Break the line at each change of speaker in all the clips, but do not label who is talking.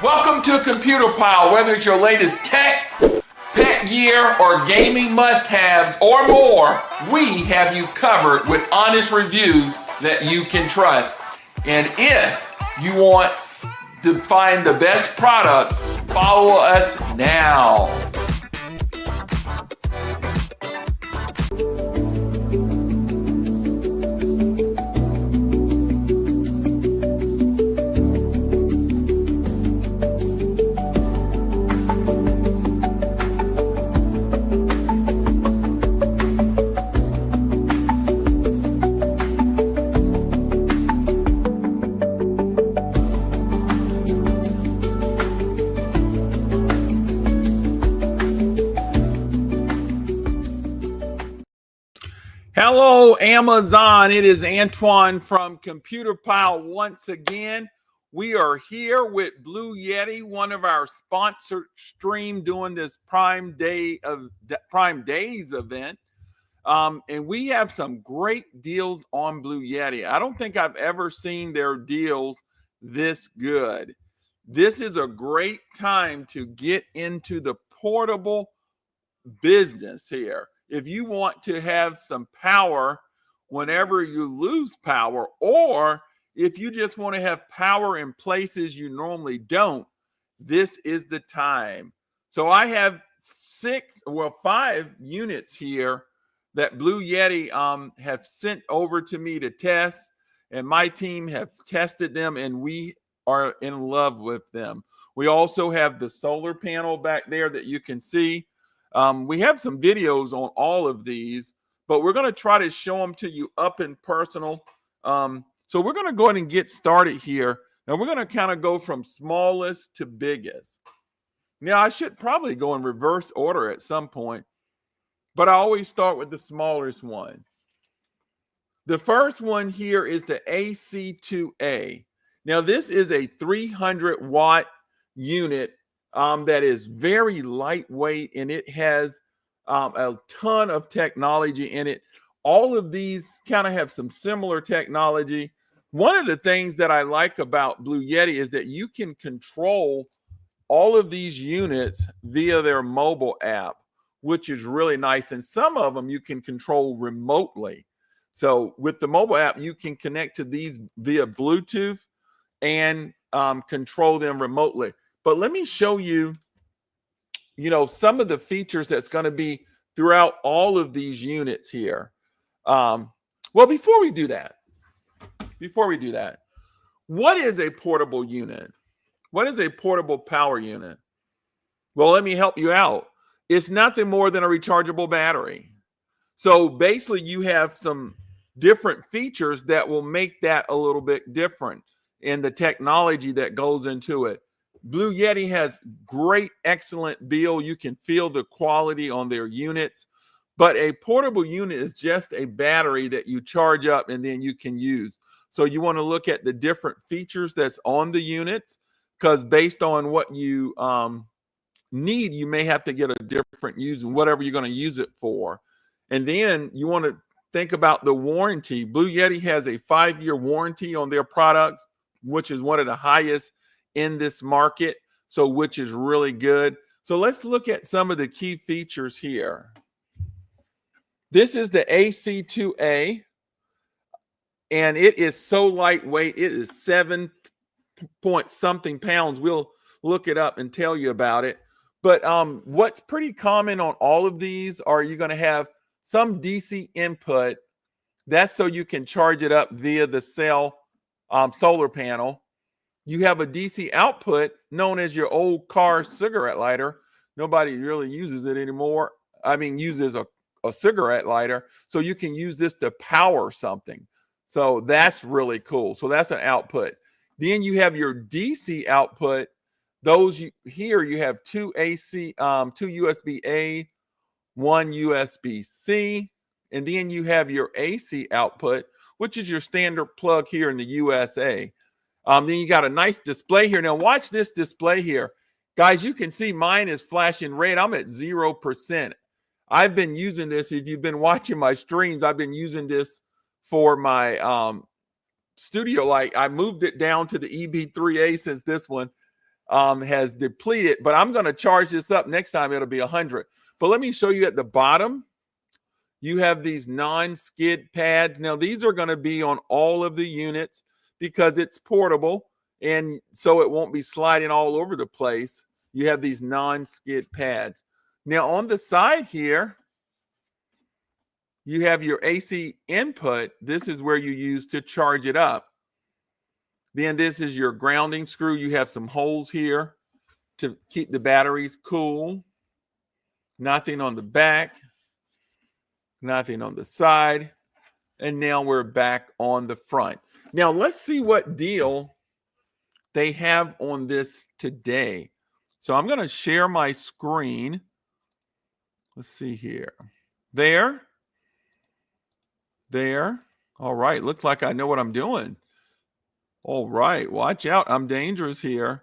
Welcome to Computer Pile. Whether it's your latest tech, pet gear, or gaming must-haves, or more, we have you covered with honest reviews that you can trust. And if you want to find the best products, follow us now. Hello, Amazon. It is Antoine from Computer Pile once again. We are here with Blue Yeti, one of our sponsored stream doing this Prime Days event. And we have some great deals on Blue Yeti. I don't think I've ever seen their deals this good. This is a great time to get into the portable business here. If you want to have some power whenever you lose power, or if you just want to have power in places you normally don't, this is the time. So I have 5 units here that Blue Yeti have sent over to me to test, and my team have tested them, and we are in love with them. We also have the solar panel back there that you can see. We have some videos on all of these, but we're going to try to show them to you up and personal. So we're going to go ahead and get started here. Now we're going to kind of go from smallest to biggest. Now I should probably go in reverse order at some point, but I always start with the smallest one. The first one here is the AC2A. Now this is a 300 watt unit that is very lightweight, and it has a ton of technology in it. All of these kind of have some similar technology. One of the things that I like about Blue Yeti is that you can control all of these units via their mobile app, which is really nice. And some of them you can control remotely. So with the mobile app, you can connect to these via Bluetooth and control them remotely. But let me show you, some of the features that's going to be throughout all of these units here. Before we do that, what is a portable unit? What is a portable power unit? Well, let me help you out. It's nothing more than a rechargeable battery. So basically, you have some different features that will make that a little bit different in the technology that goes into it. Blue Yeti has great, excellent build. You can feel the quality on their units, but a portable unit is just a battery that you charge up and then you can use. So you want to look at the different features that's on the units, because based on what you need, you may have to get a different use, whatever you're going to use it for. And then you want to think about the warranty. Blue Yeti has a 5-year warranty on their products, which is one of the highest in this market, so which is really good. So let's look at some of the key features here. This is the AC2A, and it is so lightweight. It is 7 point something pounds. We'll look it up and tell you about it. But what's pretty common on all of these are you're going to have some DC input. That's so you can charge it up via the cell solar panel. You have a DC output known as your old car cigarette lighter. Nobody really uses it anymore. Uses a cigarette lighter. So you can use this to power something. So that's really cool. So that's an output. Then you have your DC output. Here you have 2 USB-A, 1 USB-C. And then you have your AC output, which is your standard plug here in the USA. Then you got a nice display here. Now watch this display here. Guys, you can see mine is flashing red. I'm at 0%. I've been using this. If you've been watching my streams, I've been using this for my studio light. I moved it down to the EB3A since this one has depleted, but I'm going to charge this up. Next time it'll be 100. But let me show you at the bottom. You have these non-skid pads. Now, these are going to be on all of the units because it's portable, and so it won't be sliding all over the place. You have these non-skid pads. Now, on the side here, you have your AC input. This is where you use to charge it up. Then this is your grounding screw. You have some holes here to keep the batteries cool. Nothing on the back. Nothing on the side. And now we're back on the front. Now let's see what deal they have on this today. So I'm going to share my screen. Let's see here. There. All right. Looks like I know what I'm doing. All right. Watch out. I'm dangerous here.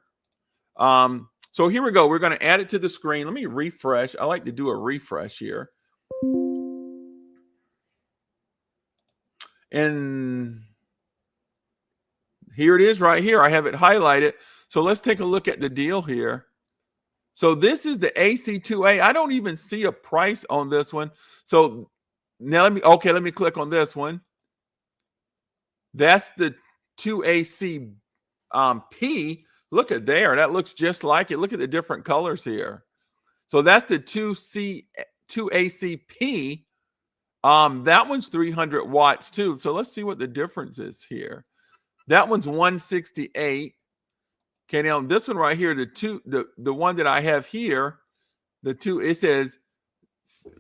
So here we go. We're going to add it to the screen. Let me refresh. I like to do a refresh here. And here it is right here. I have it highlighted. So let's take a look at the deal here. So this is the AC2A. I don't even see a price on this one. So now let me click on this one. That's the 2AC P. Look at there. That looks just like it. Look at the different colors here. So that's the 2ACP. That one's 300 watts too. So let's see what the difference is here. That one's 168. Okay, now this one right here, the one that I have here, it says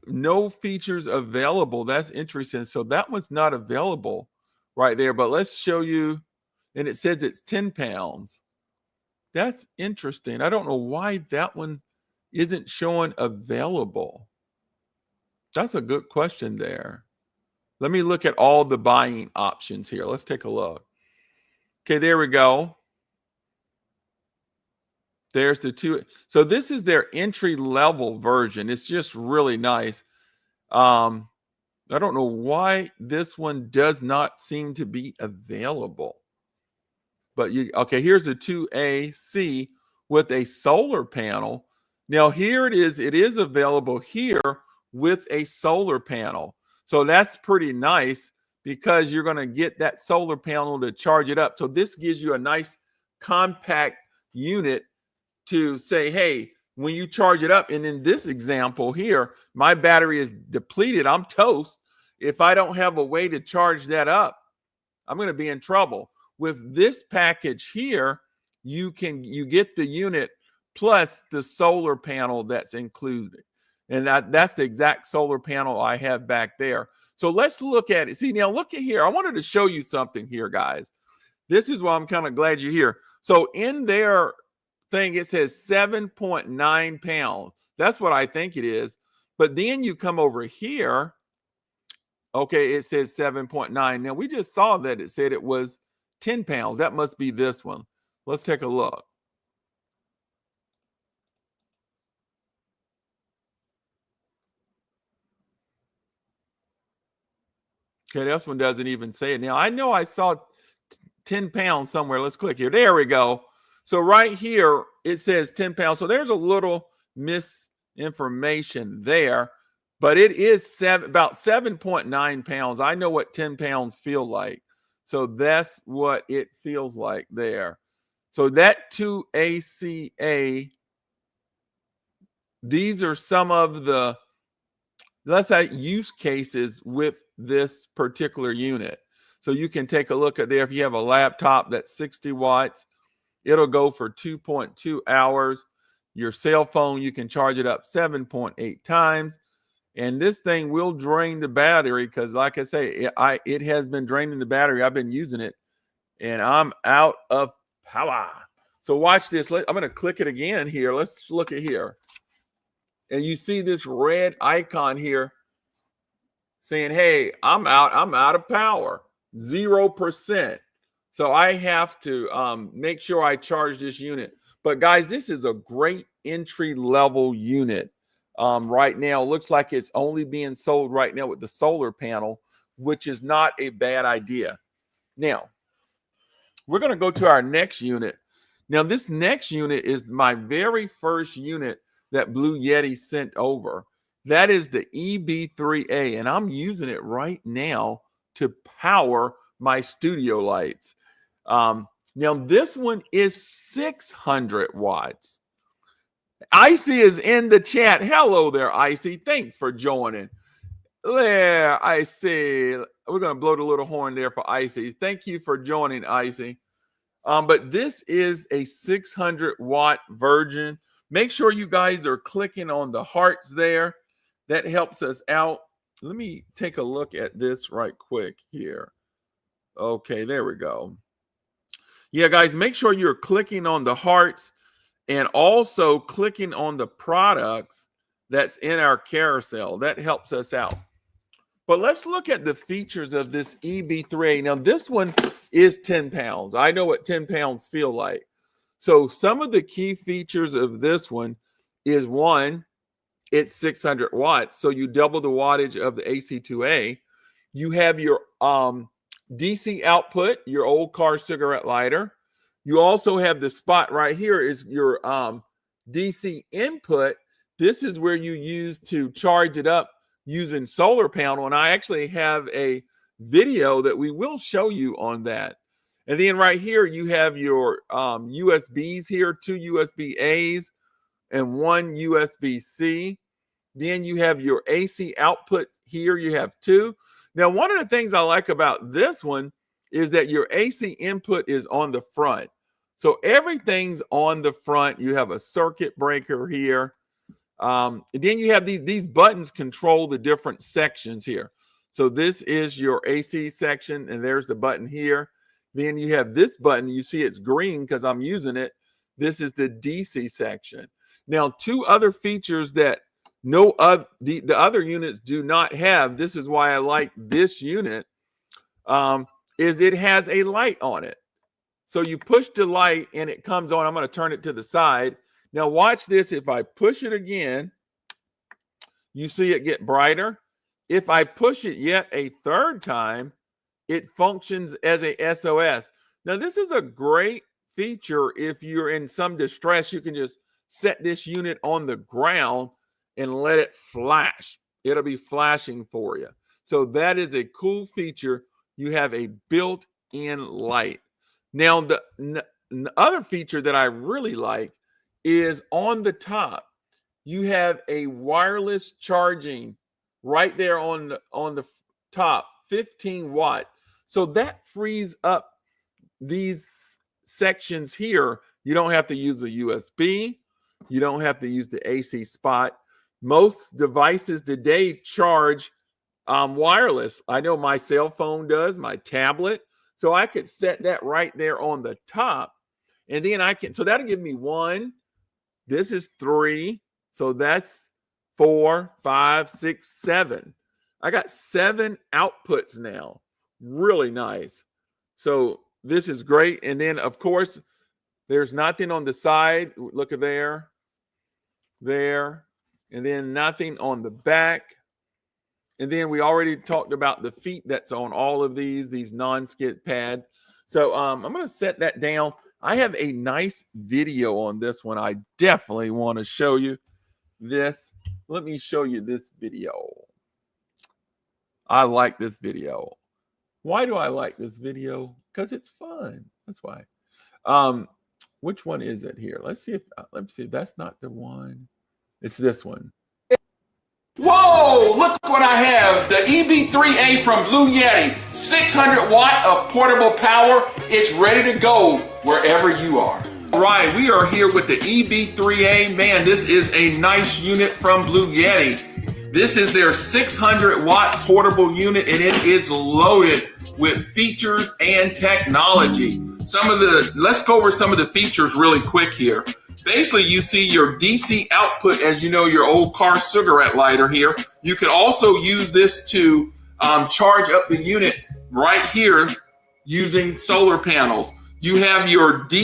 no features available. That's interesting. So that one's not available right there. But let's show you, and it says it's 10 pounds. That's interesting. I don't know why that one isn't showing available. That's a good question there. Let me look at all the buying options here. Let's take a look. Okay, there we go. There's the two. So this is their entry level version. It's just really nice. I don't know why this one does not seem to be available. But okay, here's a 2AC with a solar panel. Now here it is. It is available here with a solar panel. So that's pretty nice because you're going to get that solar panel to charge it up. So this gives you a nice compact unit to say, hey, when you charge it up, and in this example here, my battery is depleted. I'm toast. If I don't have a way to charge that up, I'm going to be in trouble. With this package here, you get the unit plus the solar panel that's included. And that's the exact solar panel I have back there. So let's look at it. See, now look at here. I wanted to show you something here, guys. This is why I'm kind of glad you're here. So in their thing, it says 7.9 pounds. That's what I think it is. But then you come over here. Okay, it says 7.9. Now, we just saw that it said it was 10 pounds. That must be this one. Let's take a look. Okay, this one doesn't even say it. Now, I know I saw 10 pounds somewhere. Let's click here. There we go. So right here, it says 10 pounds. So there's a little misinformation there, but it is about 7.9 pounds. I know what 10 pounds feel like. So that's what it feels like there. So that 2ACA, these are some of the, let's say, use cases with this particular unit. So you can take a look at there. If you have a laptop that's 60 watts, it'll go for 2.2 hours. Your cell phone, you can charge it up 7.8 times. And this thing will drain the battery because, like I say, it has been draining the battery. I've been using it, and I'm out of power. So watch this. I'm going to click it again here. Let's look at here. And you see this red icon here saying, hey, I'm out of power, 0%. So I have to make sure I charge this unit. But guys, this is a great entry level unit. Right now, it looks like it's only being sold right now with the solar panel, which is not a bad idea. Now, we're going to go to our next unit. Now, this next unit is my very first unit that Blue Yeti sent over. That is the EB3A, and I'm using it right now to power my studio lights. Now, this one is 600 watts. Icy is in the chat. Hello there, Icy. Thanks for joining. There, Icy. We're going to blow the little horn there for Icy. Thank you for joining, Icy. But this is a 600 watt version. Make sure you guys are clicking on the hearts there. That helps us out. Let me take a look at this right quick here. Okay, there we go. Yeah, guys, make sure you're clicking on the hearts and also clicking on the products that's in our carousel. That helps us out. But let's look at the features of this EB3A. Now, this one is 10 pounds. I know what 10 pounds feel like. So some of the key features of this one is, one, it's 600 watts. So you double the wattage of the AC2A. You have your DC output, your old car cigarette lighter. You also have the spot right here is your DC input. This is where you use to charge it up using solar panel. And I actually have a video that we will show you on that. And then right here, you have your USBs here, 2 USB-As and 1 USB-C. Then you have your AC output here. You have 2. Now, one of the things I like about this one is that your AC input is on the front. So everything's on the front. You have a circuit breaker here. And then you have these buttons control the different sections here. So this is your AC section, and there's the button here. Then you have this button. You see it's green because I'm using it. This is the DC section. Now, 2 other features that the other units do not have, this is why I like this unit, is it has a light on it. So you push the light and it comes on. I'm going to turn it to the side. Now watch this. If I push it again, you see it get brighter. If I push it yet a third time, it functions as a SOS. Now this is a great feature. If you're in some distress, you can just set this unit on the ground and let it flash. It'll be flashing for you. So that is a cool feature. You have a built-in light. Now, the other feature that I really like is on the top. You have a wireless charging right there on the top, 15 watt. So that frees up these sections here. You don't have to use a USB. You don't have to use the AC spot. Most devices today charge wireless. I know my cell phone does, my tablet. So I could set that right there on the top. And then so that'll give me 1. This is 3. So that's 4, 5, 6, 7. I got 7 outputs now. Really nice. So this is great. And then, of course, there's nothing on the side. Look at there. And then nothing on the back. And then we already talked about the feet that's on all of these non-skid pad. So I'm going to set that down. I have a nice video on this one. I definitely want to show you this. Let me show you this video. I like this video. Why do I like this video? Because it's fun. That's why. Which one is it here? Let's see if that's not the one. It's this one. Whoa, look what I have. The EB3A from Blue Yeti. 600 watt of portable power. It's ready to go wherever you are. All right, we are here with the EB3A. Man, this is a nice unit from Blue Yeti. This is their 600 watt portable unit, and it is loaded with features and technology. Let's go over some of the features really quick here. Basically, you see your DC output, as you know, your old car cigarette lighter here. You can also use this to charge up the unit right here using solar panels. You have your 2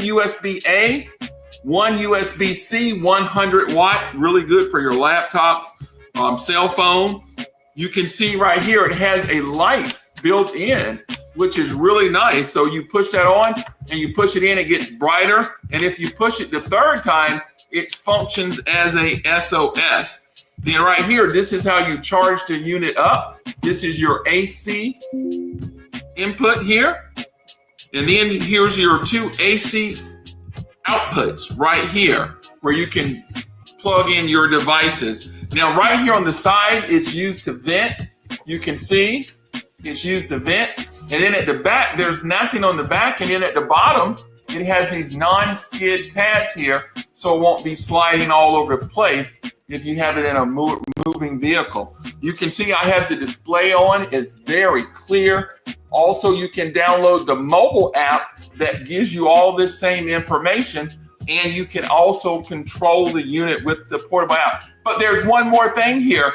USB-A, 1 USB-C, 100 watt, really good for your laptops, cell phone. You can see right here, it has a light built in. which is really nice. So you push that on and you push it in, it gets brighter. And if you push it the third time, it functions as a SOS. Then right here, this is how you charge the unit up. This is your AC input here. And then here's your two AC outputs right here where you can plug in your devices. Now right here on the side, it's used to vent. You can see it's used to vent. And then at the back, there's nothing on the back. And then at the bottom, it has these non-skid pads here, so it won't be sliding all over the place if you have it in a moving vehicle. You can see I have the display on. It's very clear. Also, you can download the mobile app that gives you all this same information, and you can also control the unit with the portable app. But there's one more thing here.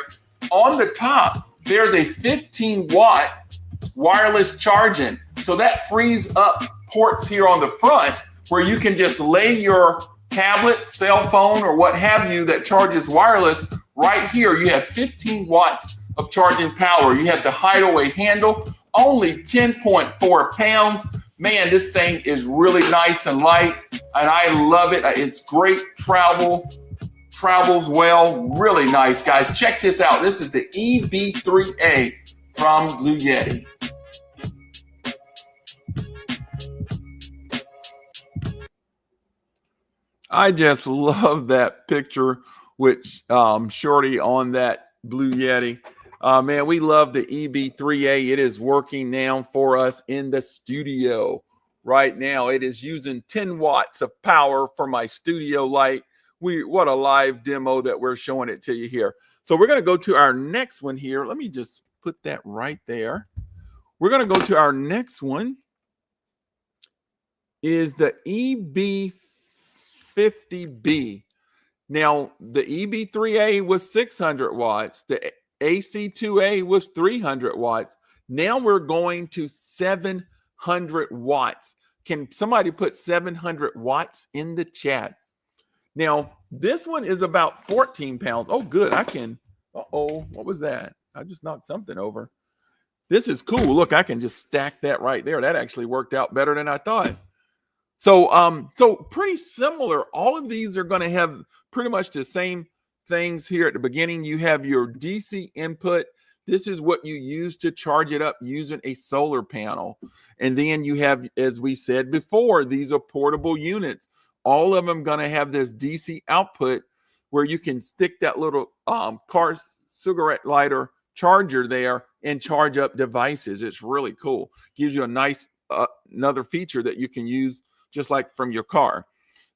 On the top, there's a 15-watt wireless charging. So that frees up ports here on the front where you can just lay your tablet, cell phone, or what have you that charges wireless right here. You have 15 watts of charging power. You have the Hideaway handle, only 10.4 pounds. Man, this thing is really nice and light, and I love it. It's great travels well, really nice, guys. Check this out. This is the EB3A from Blue Yeti. I just love that picture with Shorty on that Blue Yeti. Man, we love the EB3A. It is working now for us in the studio right now. It is using 10 watts of power for my studio light. What a live demo that we're showing it to you here. So we're going to go to our next one here. Let me just put that right there. We're going to go to our next one is the EB50B. Now, the EB3A was 600 watts. The AC2A was 300 watts. Now we're going to 700 watts. Can somebody put 700 watts in the chat? Now, this one is about 14 pounds. Oh, good. I can. Uh-oh. What was that? I just knocked something over. This is cool. Look, I can just stack that right there. That actually worked out better than I thought. So, so pretty similar. All of these are going to have pretty much the same things here at the beginning. You have your DC input. This is what you use to charge it up using a solar panel. And then you have, as we said before, these are portable units. All of them going to have this DC output where you can stick that little car cigarette lighter charger there and charge up devices. It's really cool. Gives you a nice another feature that you can use just like from your car.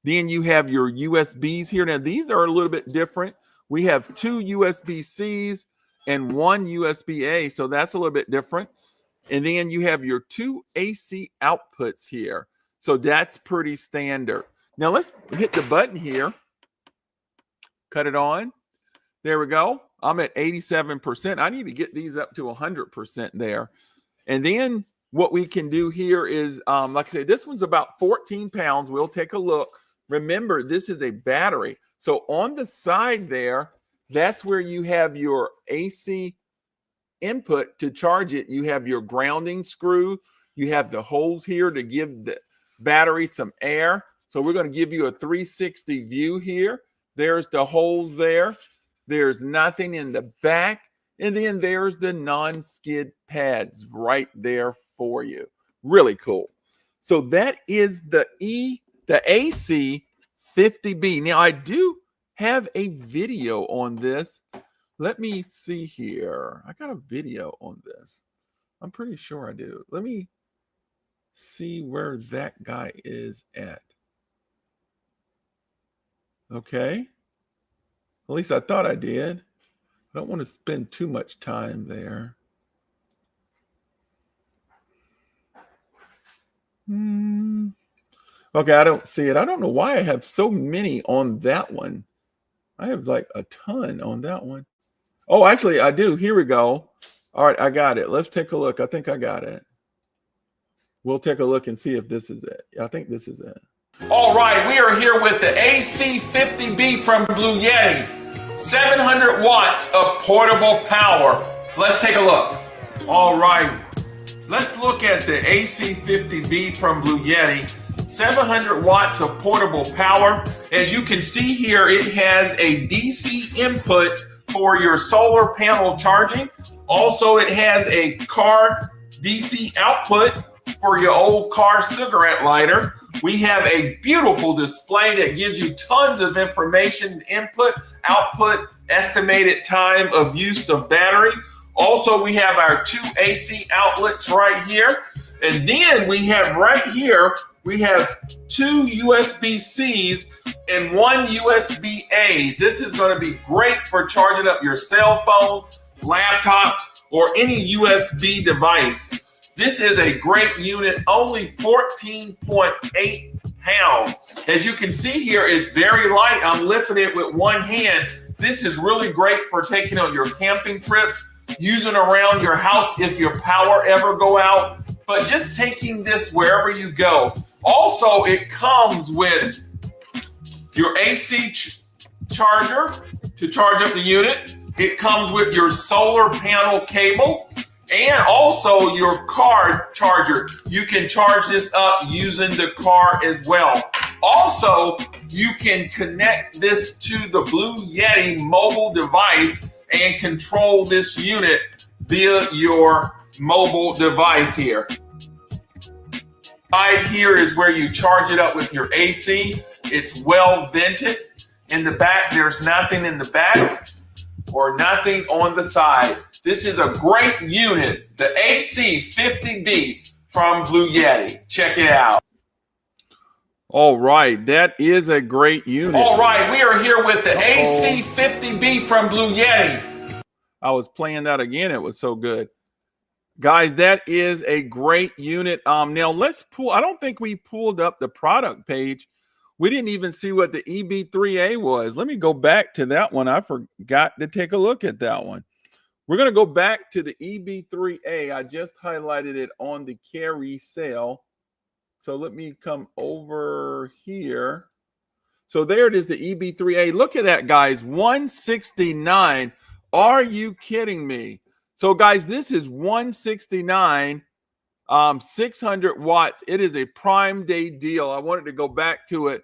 Then you have your USBs here. Now, these are a little bit different. We have 2 USB-Cs and 1 USB-A, so that's a little bit different. And then you have your 2 AC outputs here. So that's pretty standard. Now, let's hit the button here. Cut it on. There we go. I'm at 87%. I need to get these up to 100% there. And then what we can do here is, like I said, this one's about 14 pounds. We'll take a look. Remember, this is a battery. So on the side there, that's where you have your AC input to charge it. You have your grounding screw. You have the holes here to give the battery some air. So we're going to give you a 360 view here. There's the holes there. There's nothing in the back. And then there's the non-skid pads right there for you. Really cool. So that is the AC50B. Now, I do have a video on this. Let me see here. I got a video on this. I'm pretty sure I do. Let me see where that guy is at. Okay. At least I thought I did. I don't want to spend too much time there. Okay, I don't see it. I don't know why I have so many on that one. I have like a ton on that one. Oh, actually, I do. Here we go. All right, I got it. Let's take a look. I think I got it. We'll take a look and see if this is it. I think this is it. All right, we are here with the AC50B from Blue Yeti. 700 watts of portable power. Let's take a look. All right. Let's look at the AC50B from Blue Yeti. 700 watts of portable power. As you can see here, it has a DC input for your solar panel charging. Also, it has a car DC output for your old car cigarette lighter. We have a beautiful display that gives you tons of information, input, output, estimated time of use of battery. Also, we have our 2 AC outlets right here. And then we have right here, we have 2 USB-Cs and 1 USB-A. This is going to be great for charging up your cell phone, laptops, or any USB device. This is a great unit, only 14.8 pounds. As you can see here, it's very light. I'm lifting it with one hand. This is really great for taking on your camping trips, using around your house if your power ever go out, but just taking this wherever you go. Also, it comes with your AC charger to charge up the unit. It comes with your solar panel cables and also your car charger. You can charge this up using the car as well. Also, you can connect this to the Blue Yeti mobile device and control this unit via your mobile device here. Right here is where you charge it up with your AC. It's well vented. In the back, there's nothing in the back or nothing on the side. This is a great unit, the AC50B from Blue Yeti. Check it out.
All right, that is a great unit.
All right, we are here with the AC50B from Blue Yeti.
I was playing that again. It was so good. Guys, that is a great unit. Now let's pull, I don't think we pulled up the product page. We didn't even see what the EB3A was. Let me go back to that one. I forgot to take a look at that one. We're going to go back to the EB3A. I just highlighted it on the carry sale. So let me come over here. So there it is, the EB3A. Look at that, guys, 169. Are you kidding me? So guys, this is 169, 600 watts. It is a Prime Day deal. I wanted to go back to it.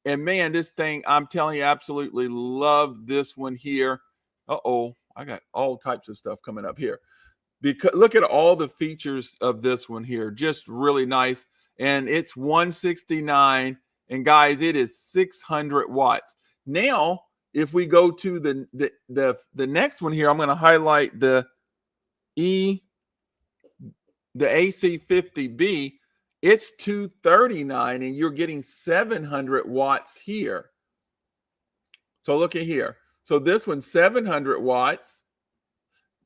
And man, this thing, I'm telling you, absolutely love this one here. Uh-oh, I got all types of stuff coming up here. Because look at all the features of this one here. Just really nice. And it's 169. And guys, it is 600 watts. Now, if we go to the next one here, I'm going to highlight the AC50B. It's 239 and you're getting 700 watts here. So look at here. So this one's 700 watts,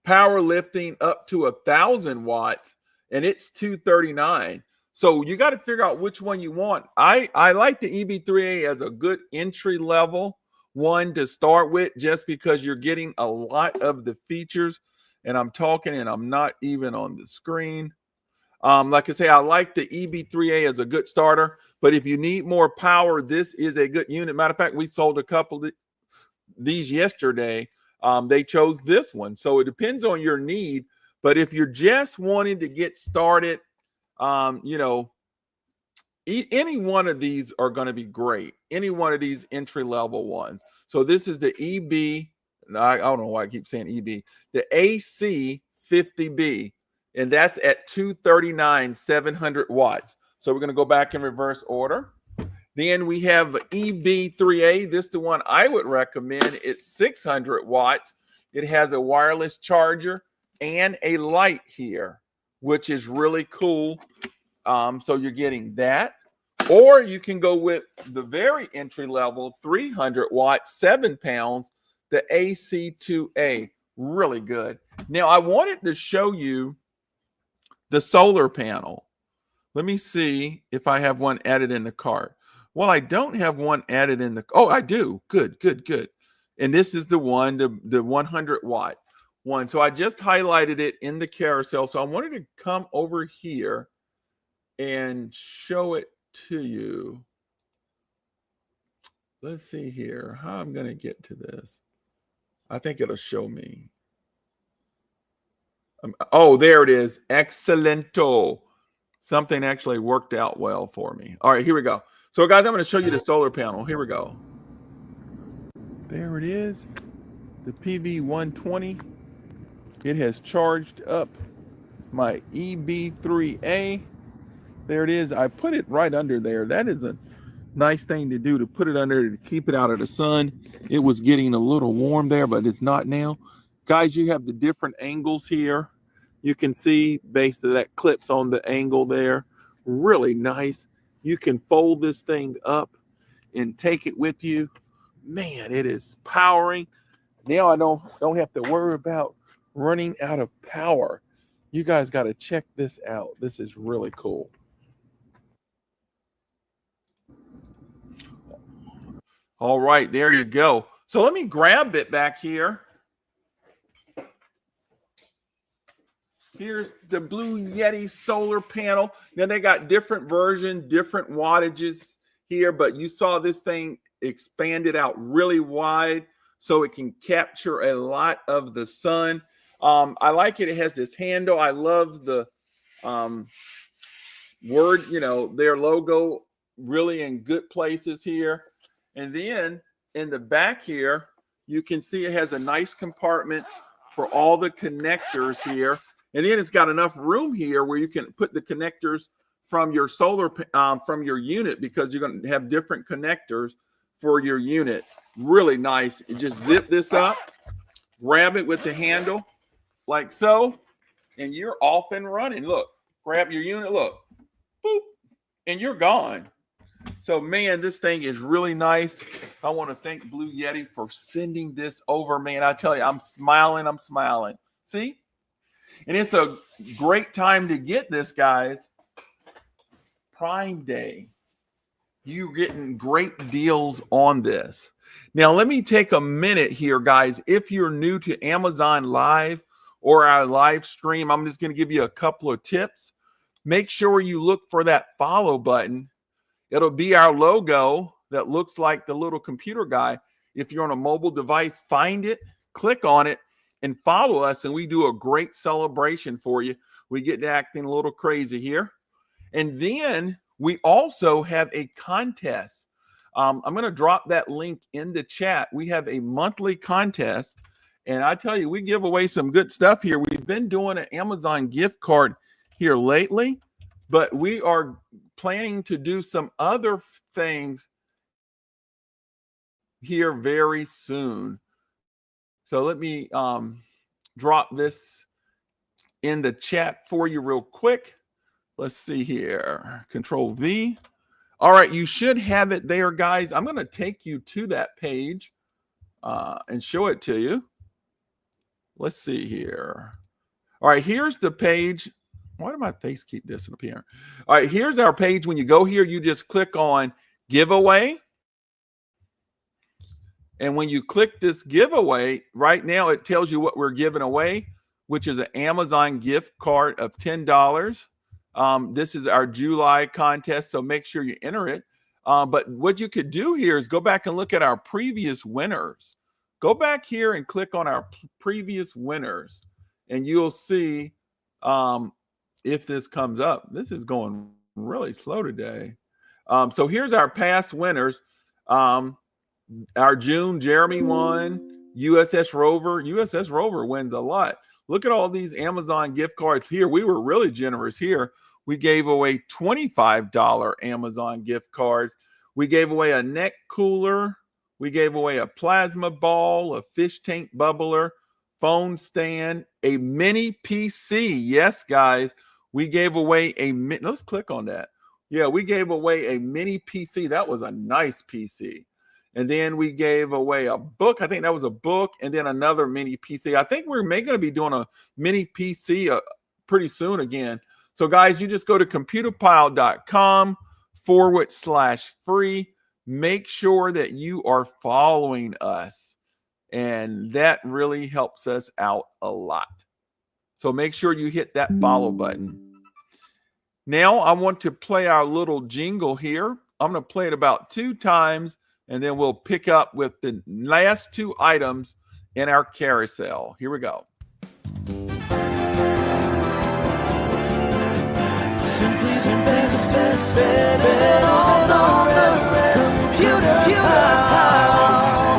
power lifting up to 1,000 watts, and it's 239. So you got to figure out which one you want. I like the EB3A as a good entry level one to start with, just because you're getting a lot of the features. And I'm talking and I'm not even on the screen. Like I say, I like the EB3A as a good starter, but if you need more power, this is a good unit. Matter of fact, we sold a couple of these yesterday. They chose this one. So it depends on your need. But if you're just wanting to get started, you know, any one of these are going to be great. Any one of these entry level ones. So this is the EB. I don't know why I keep saying EB. The AC50B, and that's at 239, 700 watts. So we're going to go back in reverse order. Then we have EB3A. This is the one I would recommend. It's 600 watts. It has a wireless charger and a light here, which is really cool. So you're getting that. Or you can go with the very entry level, 300 watts, 7 pounds, the AC2A. Really good. Now, I wanted to show you the solar panel. Let me see if I have one added in the cart. Well, I don't have one added in the... Oh, I do. Good, good, good. And this is the one, the 100 watt one. So I just highlighted it in the carousel. So I wanted to come over here and show it to you. Let's see here how I'm going to get to this. I think it'll show me. Oh, there it is. Excellento. Something actually worked out well for me. All right, here we go. So, guys, I'm going to show you the solar panel. Here we go. There it is. The PV120. It has charged up my EB3A. There it is. I put it right under there. That is a nice thing to do, to put it under to keep it out of the sun. It was getting a little warm there, but it's not now. Guys, you have the different angles here. You can see basically that clips on the angle there. Really nice. You can fold this thing up and take it with you. Man, it is powering. Now I don't have to worry about running out of power. You guys got to check this out. This is really cool. All right, there you go. So let me grab it back here. Here's the Blue Yeti solar panel. Now they got different versions, different wattages here, but you saw this thing expanded out really wide so it can capture a lot of the sun. I like it. It has this handle. I love the word, their logo really in good places here. And then in the back here, you can see it has a nice compartment for all the connectors here. And then it's got enough room here where you can put the connectors from your solar, from your unit, because you're going to have different connectors for your unit. Really nice. You just zip this up, grab it with the handle like so, and you're off and running. Look, grab your unit, look, boop, and you're gone. So, man, this thing is really nice. I want to thank Blue Yeti for sending this over, man. I tell you, I'm smiling. See? And it's a great time to get this, guys. Prime Day. You're getting great deals on this. Now, let me take a minute here, guys. If you're new to Amazon Live or our live stream, I'm just going to give you a couple of tips. Make sure you look for that follow button. It'll be our logo that looks like the little computer guy. If you're on a mobile device, find it, click on it, and follow us, and we do a great celebration for you. We get to acting a little crazy here. And then we also have a contest. I'm going to drop that link in the chat. We have a monthly contest, and I tell you, we give away some good stuff here. We've been doing an Amazon gift card here lately, but we are planning to do some other things here very soon. So let me drop this in the chat for you real quick. Let's see here. Control V. All right, you should have it there, guys. I'm going to take you to that page and show it to you. Let's see here. All right, here's the page. Why did my face keep disappearing? All right, here's our page. When you go here, you just click on giveaway. And when you click this giveaway, right now it tells you what we're giving away, which is an Amazon gift card of $10. This is our July contest, so make sure you enter it. But what you could do here is go back and look at our previous winners. Go back here and click on our previous winners, and you'll see if this comes up. This is going really slow today. So here's our past winners. Our June, Jeremy won. USS Rover. USS Rover wins a lot. Look at all these Amazon gift cards here. We were really generous here. We gave away $25 Amazon gift cards. We gave away a neck cooler. We gave away a plasma ball, a fish tank bubbler, phone stand, a mini PC. Yes, guys, we gave away let's click on that. Yeah, we gave away a mini PC. That was a nice PC. And then we gave away a book. I think that was a book, and then another mini PC. I think we're going to be doing a mini PC pretty soon again. So, guys, you just go to computerpile.com/free. Make sure that you are following us, and that really helps us out a lot. So make sure you hit that follow button. Now I want to play our little jingle here. I'm going to play it about 2 times, and then we'll pick up with the last 2 items in our carousel. Here we go.
Simply the best, and all the rest. Computer Pal.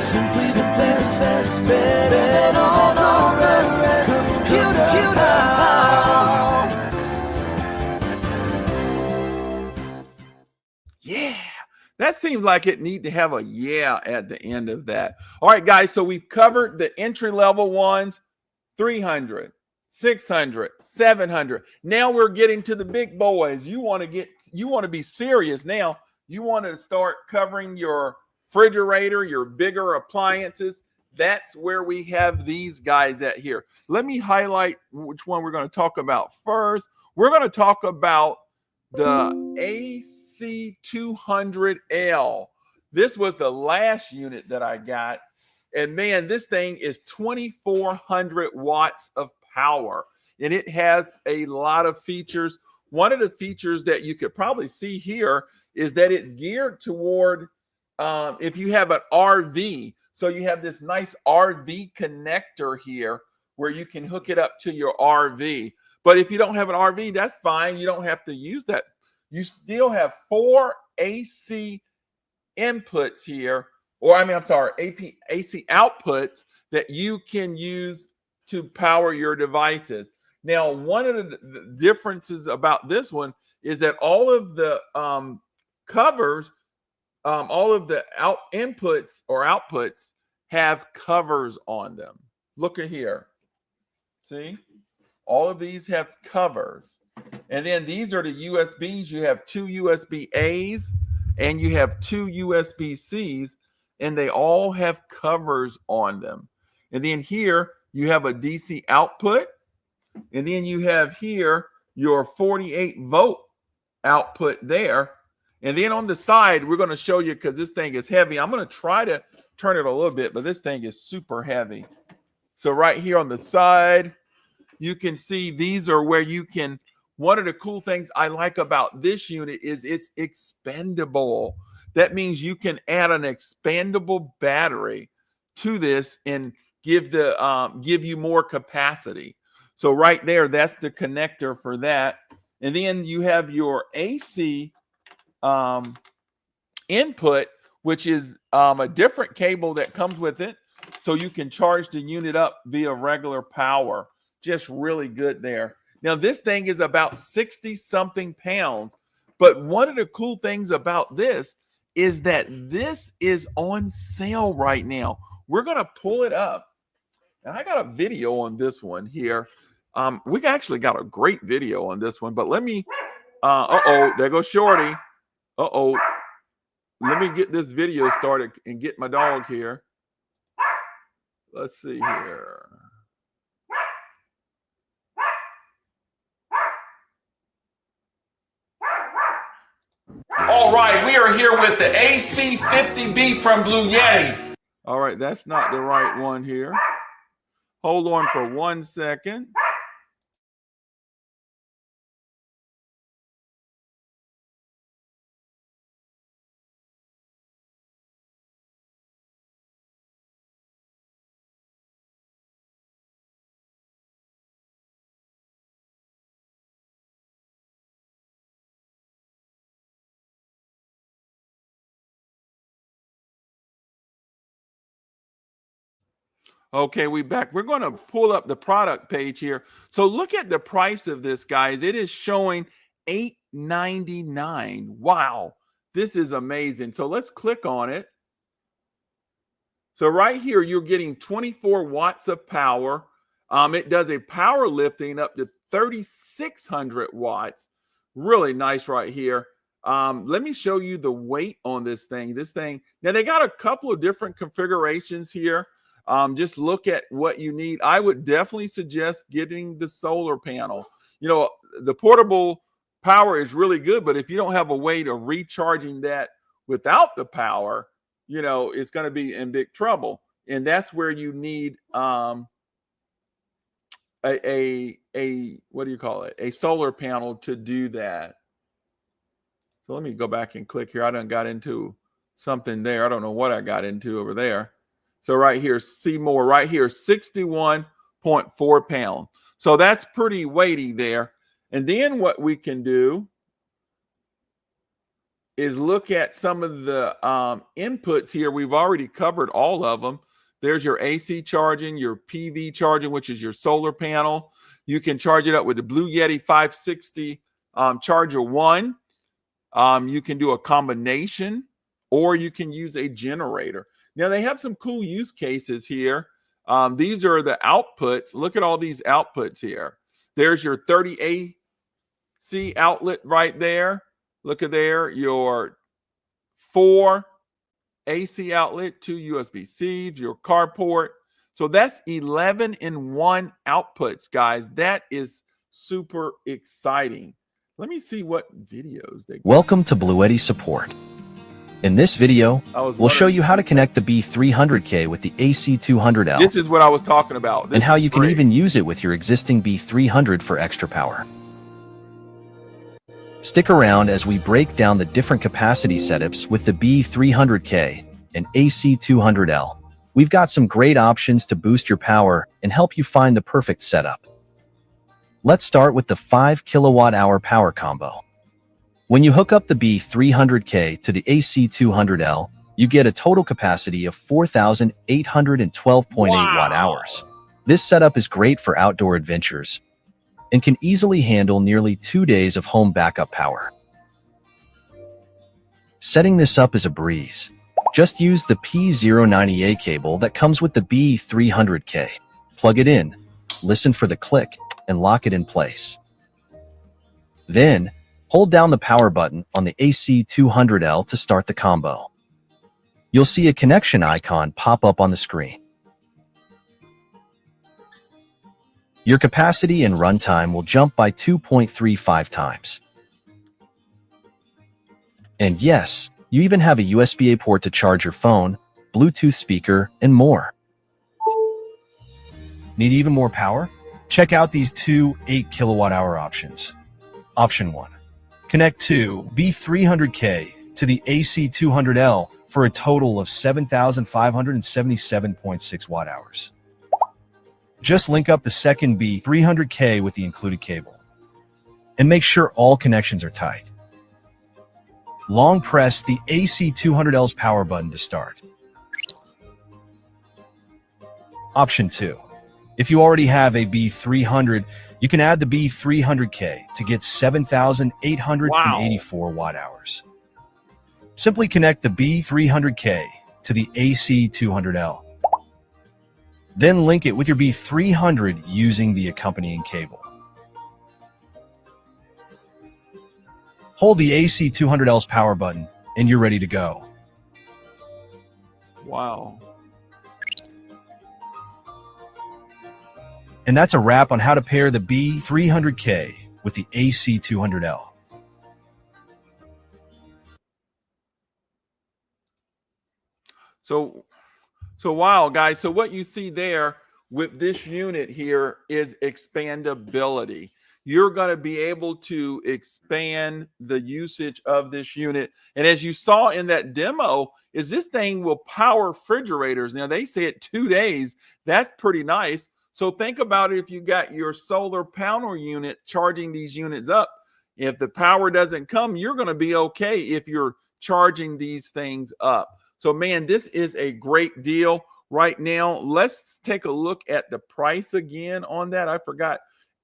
Simply the best, and all the rest. Computer Pal.
Yeah, that seems like it need to have a yeah at the end of that. All right, guys, so we've covered the entry level ones, 300, 600, 700. Now we're getting to the big boys. You want to be serious now. You want to start covering your refrigerator, your bigger appliances. That's where we have these guys at here. Let me highlight which one we're going to talk about first. We're going to talk about the AC200L. This was the last unit that I got. And man, this thing is 2,400 watts of power. And it has a lot of features. One of the features that you could probably see here is that it's geared toward if you have an RV. So you have this nice RV connector here where you can hook it up to your RV. But if you don't have an RV, that's fine. You don't have to use that. You still have 4 AC inputs here, AC outputs that you can use to power your devices. Now, one of the differences about this one is that all of the covers, all of the inputs or outputs have covers on them. Look at here. See? All of these have covers. And then these are the USBs. You have 2 USB A's and you have 2 USB C's, and they all have covers on them. And then here you have a DC output. And then you have here your 48 volt output there. And then on the side, we're going to show you, because this thing is heavy. I'm going to try to turn it a little bit, but this thing is super heavy. So right here on the side, you can see these are where you can, one of the cool things I like about this unit is it's expandable. That means you can add an expandable battery to this and give you more capacity. So right there, that's the connector for that. And then you have your AC input, which is a different cable that comes with it. So you can charge the unit up via regular power. Just really good there. Now, this thing is about 60 something pounds. But one of the cool things about this is that this is on sale right now. We're going to pull it up. And I got a video on this one here. We actually got a great video on this one. But let me, there goes Shorty. Let me get this video started and get my dog here. Let's see here.
All right, we are here with the AC50B from Blue Yeti.
All right, that's not the right one here. Hold on for 1 second. Okay, we back. We're going to pull up the product page here. So look at the price of this, guys. It is showing $8.99. Wow, this is amazing. So let's click on it. So right here, you're getting 24 watts of power. It does a power lifting up to 3,600 watts. Really nice right here. Let me show you the weight on this thing. Now they got a couple of different configurations here. Just look at what you need. I would definitely suggest getting the solar panel. You know, the portable power is really good, but if you don't have a way of recharging that without the power, you know, it's going to be in big trouble. And that's where you need what do you call it? A solar panel to do that. So let me go back and click here. I done got into something there. I don't know what I got into over there. So right here, see more right here, 61.4 pounds. So that's pretty weighty there. And then what we can do is look at some of the inputs here. We've already covered all of them. There's your AC charging, your PV charging, which is your solar panel. You can charge it up with the Blue Yeti 560 Charger 1. You can do a combination, or you can use a generator. Now, they have some cool use cases here. These are the outputs. Look at all these outputs here. There's your 30 AC outlet right there. Look at there, your 4 AC outlet, 2 USB-Cs, your carport. So that's 11 in 1 outputs, guys. That is super exciting. Let me see what videos they got.
Welcome to Bluetti Support. In this video, we'll show you how to connect the B300K with the AC200L.
This is what I was talking about.
And how you can even use it with your existing B300 for extra power. Stick around as we break down the different capacity setups with the B300K and AC200L. We've got some great options to boost your power and help you find the perfect setup. Let's start with the 5 kilowatt-hour power combo. When you hook up the B300K to the AC200L, you get a total capacity of 4,812.8 watt-hours. This setup is great for outdoor adventures and can easily handle nearly 2 days of home backup power. Setting this up is a breeze. Just use the P090A cable that comes with the B300K. Plug it in, listen for the click, and lock it in place. Then, hold down the power button on the AC200L to start the combo. You'll see a connection icon pop up on the screen. Your capacity and runtime will jump by 2.35 times. And yes, you even have a USB-A port to charge your phone, Bluetooth speaker, and more. Need even more power? Check out these two 8 kilowatt-hour options. Option 1. Connect to B300K to the AC200L for a total of 7,577.6 watt-hours. Just link up the second B300K with the included cable. And make sure all connections are tight. Long press the AC200L's power button to start. Option 2. If you already have a B300, you can add the B300K to get 7,884 watt-hours. Simply connect the B300K to the AC200L. Then link it with your B300 using the accompanying cable. Hold the AC200L's power button and you're ready to go.
Wow.
And that's a wrap on how to pair the B300K with the AC200L.
So wow, guys. So what you see there with this unit here is expandability. You're going to be able to expand the usage of this unit. And as you saw in that demo, is this thing will power refrigerators. Now, they say it 2 days. That's pretty nice. So think about it if you got your solar panel unit charging these units up. If the power doesn't come, you're going to be okay if you're charging these things up. So, man, this is a great deal right now. Let's take a look at the price again on that. I forgot.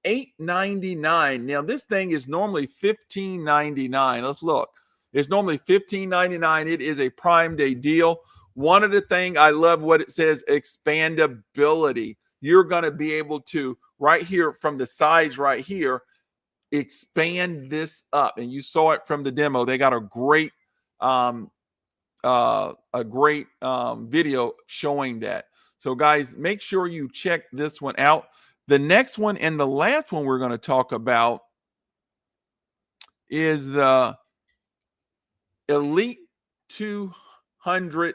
$8.99. Now, this thing is normally $15.99. Let's look. It's normally $15.99. It is a Prime Day deal. One of the things I love what it says, expandability. You're going to be able to, right here from the sides right here, expand this up. And you saw it from the demo. They got a great video showing that. So, guys, make sure you check this one out. The next one and the last one we're going to talk about is the Elite 200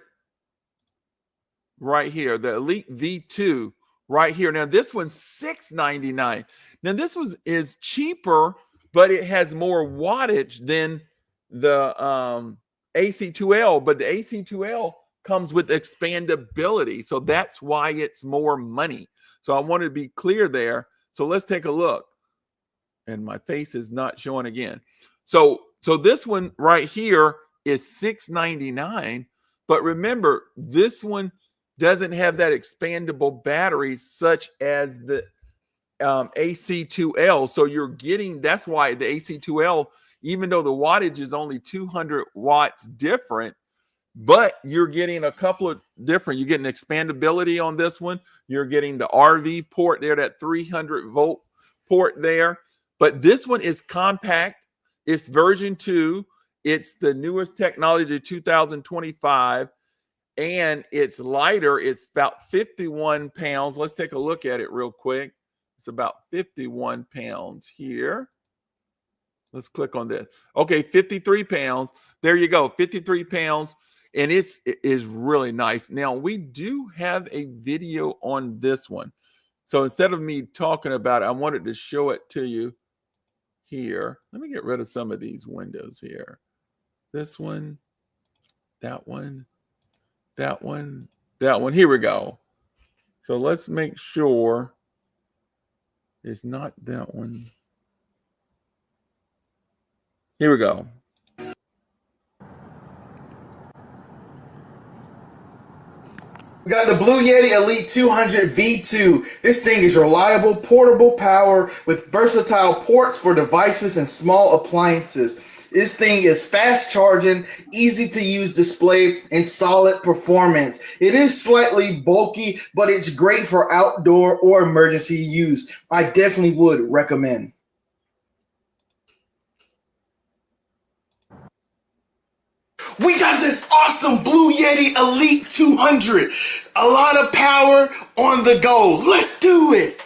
right here, the Elite V2 right here. Now, this one's $699. Now, this one is cheaper, but it has more wattage than the AC2L. But the AC2L comes with expandability. So that's why it's more money. So I wanted to be clear there. So let's take a look. And my face is not showing again. So this one right here is $699. But remember, this one doesn't have that expandable battery such as the AC2L. So you're getting, that's why the AC2L, even though the wattage is only 200 watts different, but you're getting a couple of different, you're getting expandability on this one. You're getting the RV port there, that 300 volt port there. But this one is compact. It's version 2. It's the newest technology, 2025. And it's lighter. It's about 51 pounds. Let's take a look at it real quick. It's about 51 pounds here. Let's click on this. Okay, 53 pounds. There you go, 53 pounds. And it is really nice. Now, we do have a video on this one. So instead of me talking about it, I wanted to show it to you here. Let me get rid of some of these windows here. This one, that one, that one, that one. Here we go. So let's make sure it's not that one. Here we go.
We got the Blue Yeti Elite 200 V2. This thing is reliable, portable power with versatile ports for devices and small appliances. This thing is fast charging, easy to use display, and solid performance. It is slightly bulky, but it's great for outdoor or emergency use. I definitely would recommend. We got this awesome Blue Yeti Elite 200. A lot of power on the go. Let's do it.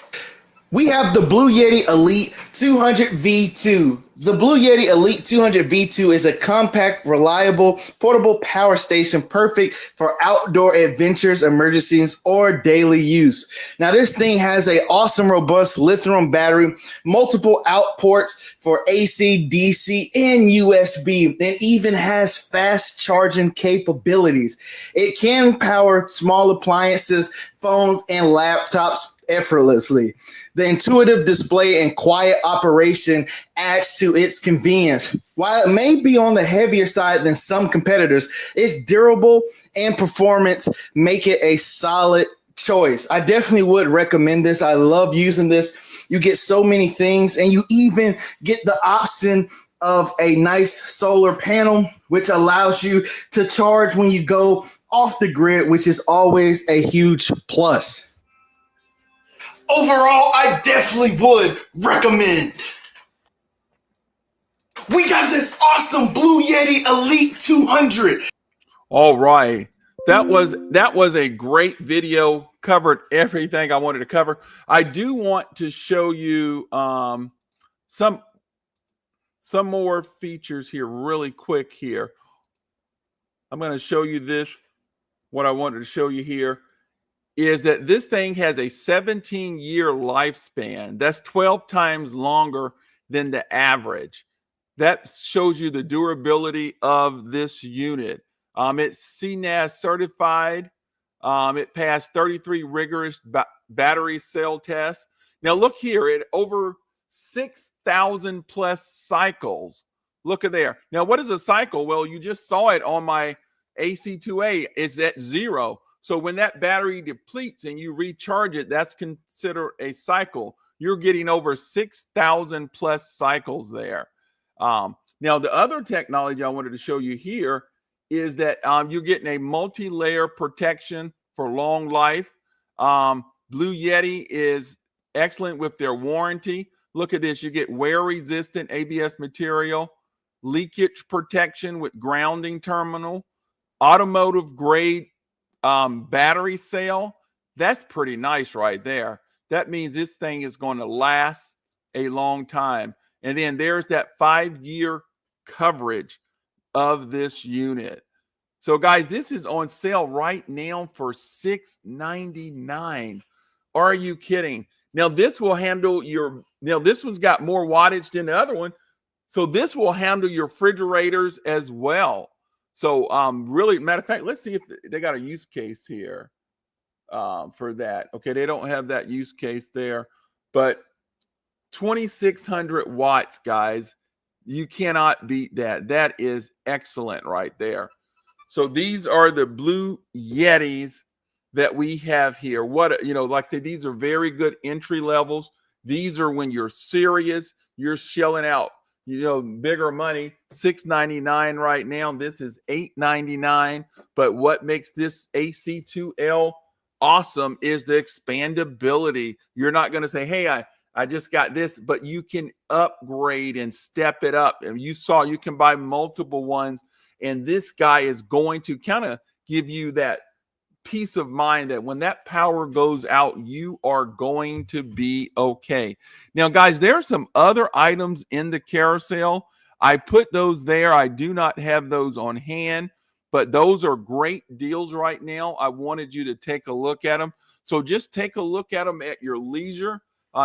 We have the Blue Yeti Elite 200 V2. The Blue Yeti Elite 200 V2 is a compact, reliable, portable power station perfect for outdoor adventures, emergencies, or daily use. Now, this thing has an awesome, robust lithium battery, multiple out ports for AC, DC, and USB, and even has fast charging capabilities. It can power small appliances, phones, and laptops effortlessly. The intuitive display and quiet operation adds to its convenience. While it may be on the heavier side than some competitors, its durable and performance make it a solid choice. I definitely would recommend this. I love using this. You get so many things, and you even get the option of a nice solar panel, which allows you to charge when you go off the grid, which is always a huge plus. Overall, I definitely would recommend. We got this awesome Blue Yeti Elite 200.
All right. That was a great video. Covered everything I wanted to cover. I do want to show you some more features here really quick here. I'm going to show you this. What I wanted to show you here is that this thing has a 17-year lifespan. That's 12 times longer than the average. That shows you the durability of this unit. It's CNAS certified. It passed 33 rigorous battery cell tests. Now look here, it over 6,000 plus cycles. Look at there. Now what is a cycle? Well, you just saw it on my AC2A. It's at 0. So when that battery depletes and you recharge it, that's considered a cycle. You're getting over 6,000 plus cycles there. Now, the other technology I wanted to show you here is that you're getting a multi-layer protection for long life. Blue Yeti is excellent with their warranty. Look at this. You get wear-resistant ABS material, leakage protection with grounding terminal, automotive-grade battery cell. That's pretty nice right there. That means this thing is going to last a long time. And then there's that 5-year coverage of this unit. So guys, this is on sale right now for $699. Are you kidding? Now this will handle your, this one's got more wattage than the other one. So this will handle your refrigerators as well. So really, matter of fact, let's see if they got a use case here for that. Okay, they don't have that use case there, but 2,600 watts, guys. You cannot beat that. That is excellent right there. So these are the Blue Yetis that we have here. What, like I said, these are very good entry levels. These are when you're serious, you're shelling out, bigger money. $699 right now. This is $899. But what makes this AC2L awesome is the expandability. You're not going to say, hey, I just got this, but you can upgrade and step it up. And you can buy multiple ones. And this guy is going to kind of give you that peace of mind that when that power goes out, you are going to be okay. Now, guys, there are some other items in the carousel. I put those there. I do not have those on hand, but those are great deals right now. I wanted you to take a look at them. So just take a look at them at your leisure.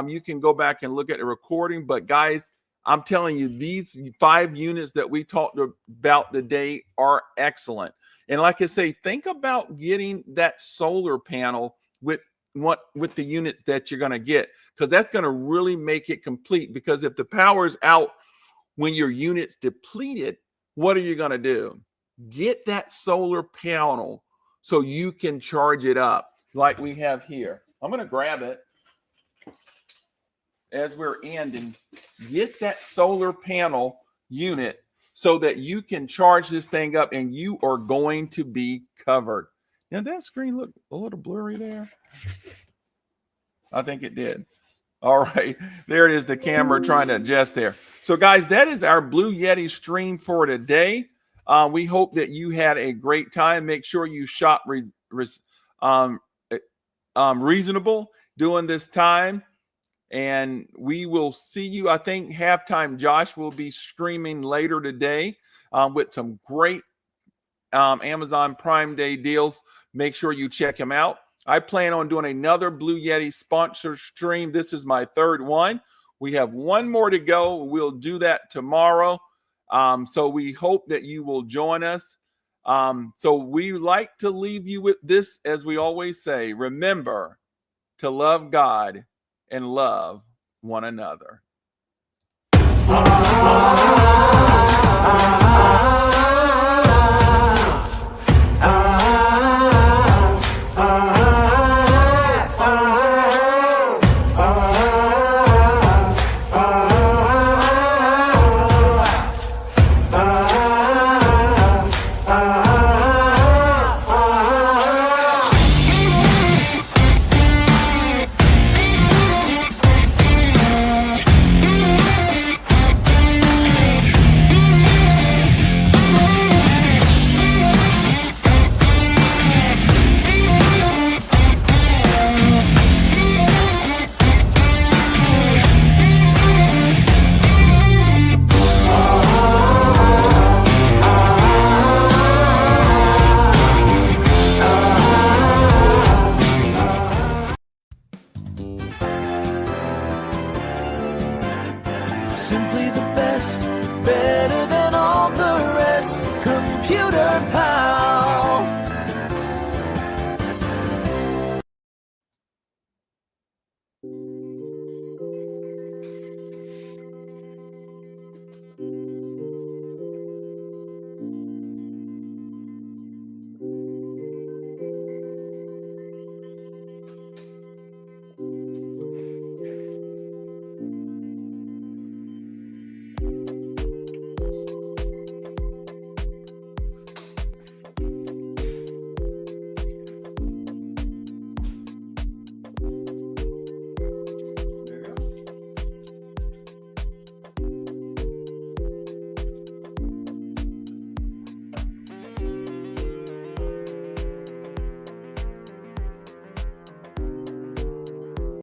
You can go back and look at the recording, but guys, I'm telling you, these 5 units that we talked about today are excellent. And like I say, think about getting that solar panel with the units that you're going to get, because that's going to really make it complete. Because if the power's out when your unit's depleted, what are you going to do? Get that solar panel so you can charge it up like we have here. I'm going to grab it as we're ending. Get that solar panel unit so that you can charge this thing up and you are going to be covered. Now, that screen look a little blurry there. I think it did. All right. There it is, the camera trying to adjust there. So, guys, that is our Blue Yeti stream for today. We hope that you had a great time. Make sure you shop reasonable during this time. And we will see you. I think halftime Josh will be streaming later today with some great Amazon Prime Day deals. Make sure you check him out. I plan on doing another Blue Yeti sponsor stream. This is my 3rd one. We have one more to go. We'll do that tomorrow. So we hope that you will join us. So we like to leave you with this, as we always say, remember to love God and love one another.